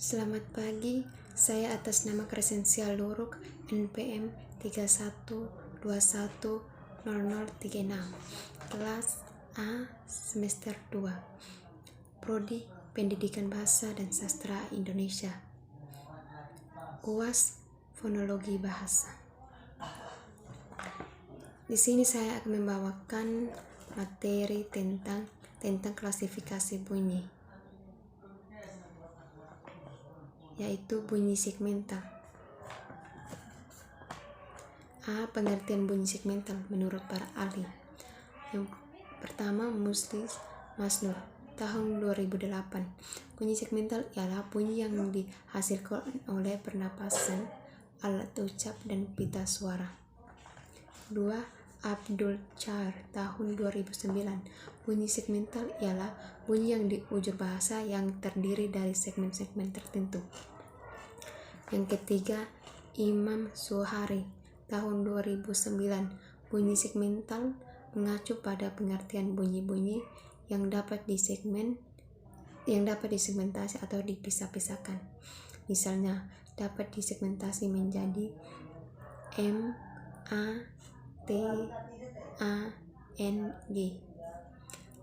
Selamat pagi, saya atas nama Kresensial Luruk NPM 31210036, kelas A semester 2, Prodi Pendidikan Bahasa dan Sastra Indonesia, UAS Fonologi Bahasa. Di sini saya akan membawakan materi tentang klasifikasi bunyi, yaitu bunyi segmental. A. Pengertian bunyi segmental menurut para ahli. Yang pertama, Musli Masnur tahun 2008. Bunyi segmental ialah bunyi yang dihasilkan oleh pernapasan, alat ucap, dan pita suara. 2. Abdul Char tahun 2009. Bunyi segmental ialah bunyi yang di ujung bahasa yang terdiri dari segmen-segmen tertentu. Yang ketiga, Imam Suhari tahun 2009. Bunyi segmental mengacu pada pengertian bunyi-bunyi yang dapat disegmentasi atau dipisah-pisahkan. Misalnya, dapat disegmentasi menjadi M, A, T, A, N, G.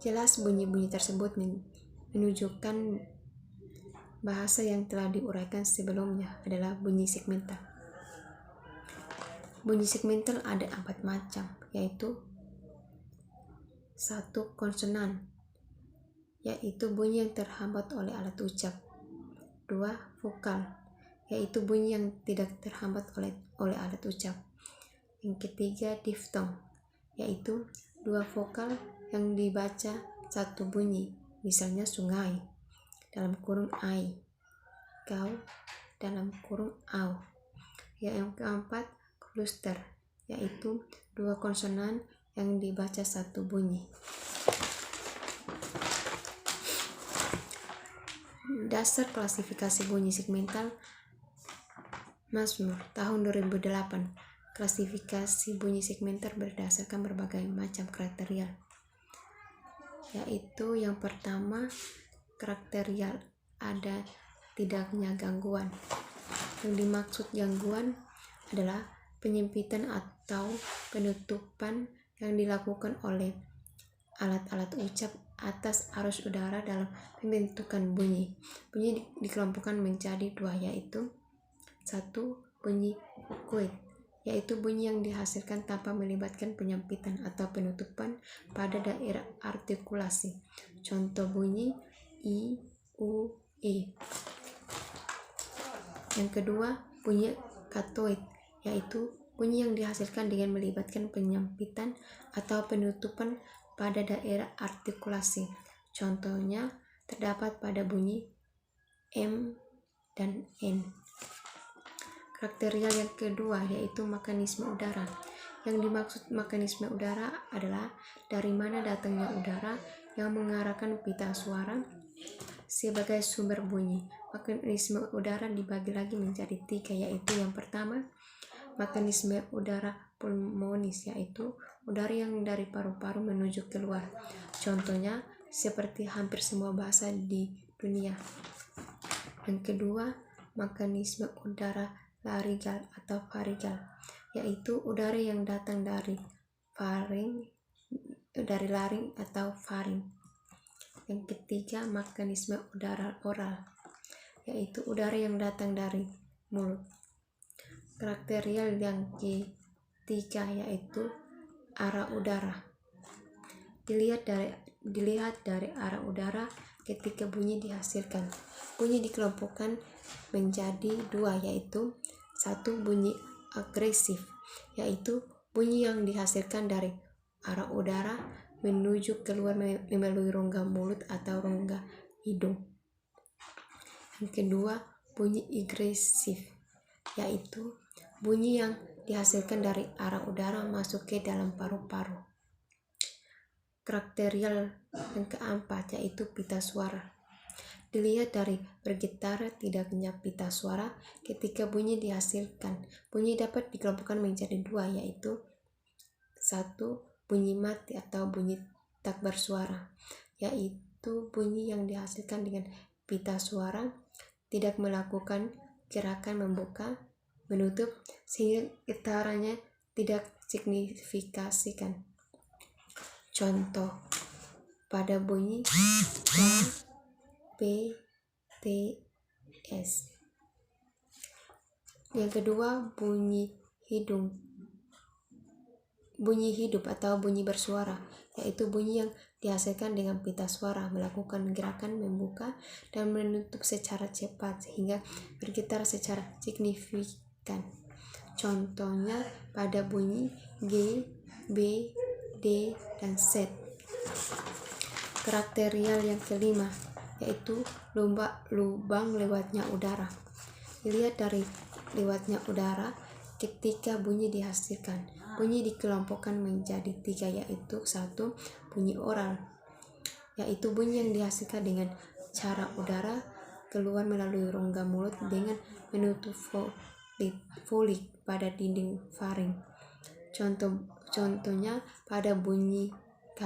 Jelas bunyi-bunyi tersebut menunjukkan bahasa yang telah diuraikan sebelumnya adalah bunyi segmental. Bunyi segmental ada 4 macam, yaitu 1. Konsonan, yaitu bunyi yang terhambat oleh alat ucap. 2. Vokal, yaitu bunyi yang tidak terhambat oleh alat ucap. Yang ketiga, diftong, yaitu 2 vokal yang dibaca satu bunyi, misalnya sungai dalam kurung ai, kau dalam kurung au. Yang keempat, kluster, yaitu 2 konsonan yang dibaca satu bunyi. Dasar klasifikasi bunyi segmental Masmur tahun 2008. Klasifikasi bunyi segmental berdasarkan berbagai macam kriteria, yaitu yang pertama, kriteria ada tidaknya gangguan. Yang dimaksud gangguan adalah penyempitan atau penutupan yang dilakukan oleh alat-alat ucap atas arus udara dalam pembentukan bunyi. Bunyi dikelompokkan menjadi 2, yaitu 1. Bunyi fuguid, yaitu bunyi yang dihasilkan tanpa melibatkan penyempitan atau penutupan pada daerah artikulasi. Contoh bunyi I, U, E. Yang kedua, bunyi katoid, yaitu bunyi yang dihasilkan dengan melibatkan penyempitan atau penutupan pada daerah artikulasi. Contohnya terdapat pada bunyi M dan N. Kriteria yang kedua yaitu mekanisme udara. Yang dimaksud mekanisme udara adalah dari mana datangnya udara yang mengarahkan pita suara sebagai sumber bunyi. Mekanisme udara dibagi lagi menjadi 3, yaitu yang pertama, mekanisme udara pulmonis, yaitu udara yang dari paru-paru menuju keluar. Contohnya seperti hampir semua bahasa di dunia. Yang kedua, mekanisme udara laringal atau faringal, yaitu udara yang datang dari laring atau faring. Yang ketiga, mekanisme udara oral, yaitu udara yang datang dari mulut. Kriteria yang ketiga yaitu arah udara. Dilihat dari arah udara ketika bunyi dihasilkan. Bunyi dikelompokkan menjadi 2, yaitu 1. Bunyi agresif, yaitu bunyi yang dihasilkan dari arah udara menuju keluar melalui rongga mulut atau rongga hidung. Yang kedua, bunyi agresif, yaitu bunyi yang dihasilkan dari arah udara masuk ke dalam paru-paru. Kriteria yang keempat yaitu pita suara. Dilihat dari bergetar tidaknya pita suara ketika bunyi dihasilkan. Bunyi dapat dikelompokkan menjadi 2, yaitu 1. Bunyi mati atau bunyi tak bersuara, yaitu bunyi yang dihasilkan dengan pita suara tidak melakukan gerakan membuka, menutup, sehingga getarannya tidak signifikan. Contoh, pada bunyi K, P, T, S. Yang kedua, bunyi hidup atau bunyi bersuara, yaitu bunyi yang dihasilkan dengan pita suara melakukan gerakan membuka dan menutup secara cepat sehingga bergetar secara signifikan. Contohnya pada bunyi G, B, D, dan Z. Karakterial yang kelima yaitu lubang lewatnya udara. Dilihat dari lewatnya udara ketika bunyi dihasilkan. Bunyi dikelompokkan menjadi 3, yaitu 1. Bunyi oral, yaitu bunyi yang dihasilkan dengan cara udara keluar melalui rongga mulut dengan menutup folik pada dinding faring. Contohnya pada bunyi K.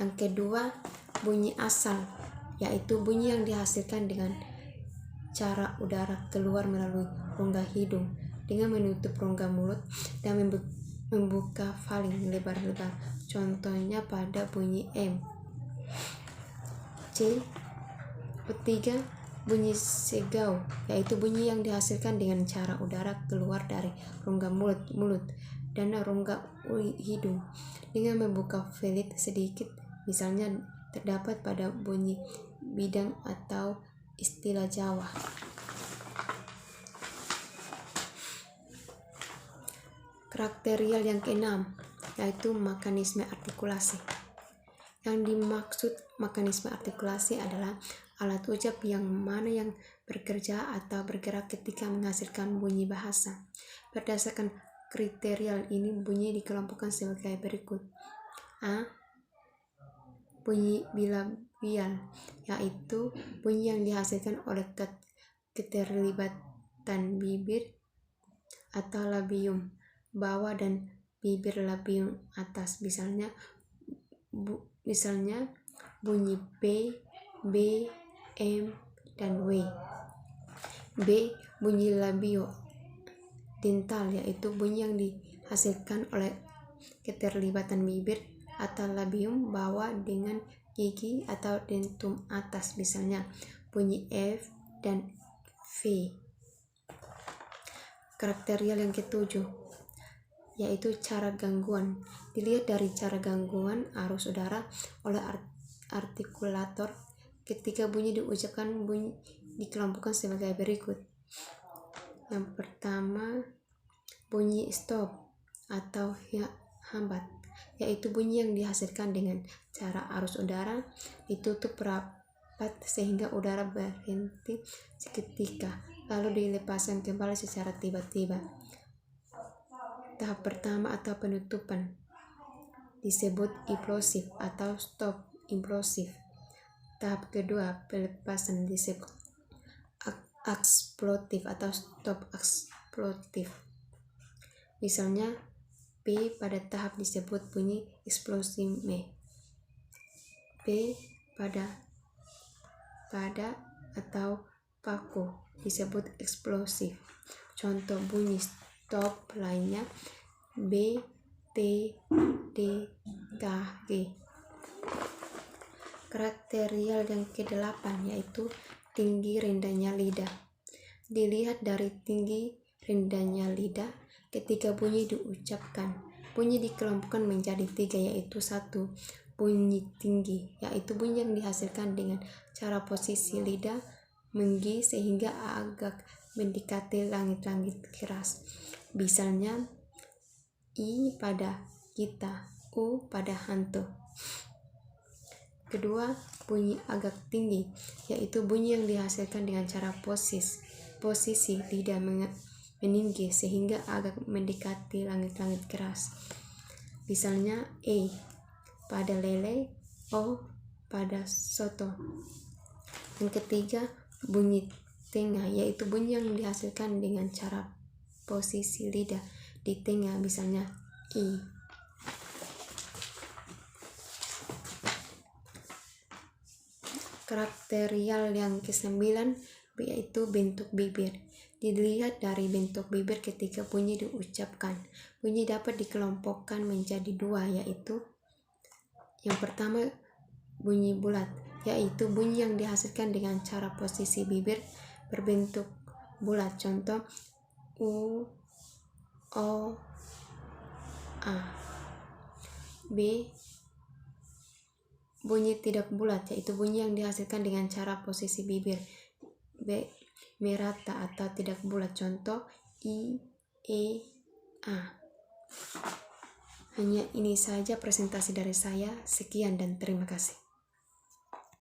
Yang kedua, bunyi asal, yaitu bunyi yang dihasilkan dengan cara udara keluar melalui rongga hidung dengan menutup rongga mulut dan membuka faring lebar-lebar. Contohnya pada bunyi M. C. Ketiga, bunyi segau, yaitu bunyi yang dihasilkan dengan cara udara keluar dari rongga mulut dan rongga hidung dengan membuka faring sedikit. Misalnya terdapat pada bunyi bidang atau istilah Jawa. Karakterial yang keenam yaitu mekanisme artikulasi. Yang dimaksud mekanisme artikulasi adalah alat ucap yang mana yang bekerja atau bergerak ketika menghasilkan bunyi bahasa. Berdasarkan kriteria ini, bunyi dikelompokkan sebagai berikut. A. Bunyi bilabial, yaitu bunyi yang dihasilkan oleh keterlibatan bibir atau labium bawah dan bibir labium atas. Misalnya bunyi P, B, M, dan W. B. Bunyi labio dental, yaitu bunyi yang dihasilkan oleh keterlibatan bibir atau labium bawah dengan gigi atau dentum atas. Misalnya bunyi F dan V. Karakterial yang ketujuh yaitu cara gangguan. Dilihat dari cara gangguan arus udara oleh artikulator ketika bunyi diucapkan. Bunyi dikelompokkan sebagai berikut. Yang pertama, bunyi stop atau hambat, yaitu bunyi yang dihasilkan dengan cara arus udara ditutup rapat sehingga udara berhenti seketika lalu dilepaskan kembali secara tiba-tiba. Tahap pertama atau penutupan disebut implosif atau stop implosif. Tahap kedua, pelepasan, disebut eksplosif atau stop eksplosif. Misalnya P pada tahap disebut bunyi eksplosime. P pada atau paku disebut eksplosif. Contoh bunyi stop lainnya B, T, D, K, G. Karakterial yang ke-8 yaitu tinggi rendahnya lidah. Dilihat dari tinggi rendahnya lidah ketika bunyi diucapkan. Bunyi dikelompokkan menjadi 3, yaitu 1. Bunyi tinggi, yaitu bunyi yang dihasilkan dengan cara posisi lidah menggi sehingga agak mendekati langit-langit keras. Misalnya I pada kita, U pada hantu. Kedua, bunyi agak tinggi, yaitu bunyi yang dihasilkan dengan cara posisi lidah meninggi sehingga agak mendekati langit-langit keras. Misalnya E pada lele, O pada soto. Yang ketiga, bunyi tengah, yaitu bunyi yang dihasilkan dengan cara posisi lidah di tengah, misalnya I. Karakterial yang ke-9 yaitu bentuk bibir. Dilihat dari bentuk bibir ketika bunyi diucapkan. Bunyi dapat dikelompokkan menjadi dua, yaitu yang pertama bunyi bulat, yaitu bunyi yang dihasilkan dengan cara posisi bibir berbentuk bulat. Contoh U, O, A. B. Bunyi tidak bulat, yaitu bunyi yang dihasilkan dengan cara posisi bibir B. merata atau tidak bulat. Contoh I, E, A. Hanya ini saja presentasi dari saya. Sekian dan terima kasih.